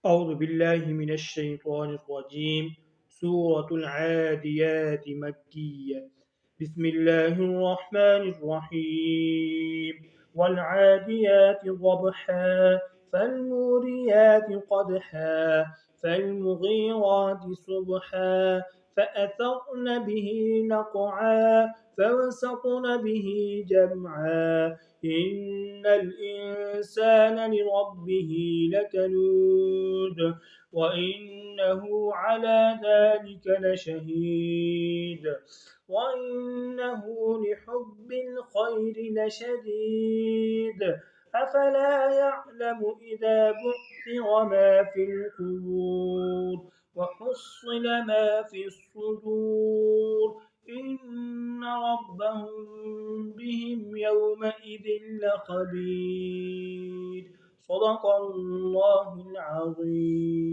أعوذ بالله من الشيطان الرجيم. سورة العاديات مكية. بسم الله الرحمن الرحيم. والعاديات ضبحا فالموريات قدحا فالمغيرات صبحا فأثرن به نقعا فوسطن به جمعا إن الإنسان لربه لكنود وإنه على ذلك لشهيد وإنه لحب الخير لشديد أفلا يعلم إذا بعثر ما في القبور وحصل ما في الصدور إن ربهم بهم يومئذ لخبير. صدق الله العظيم.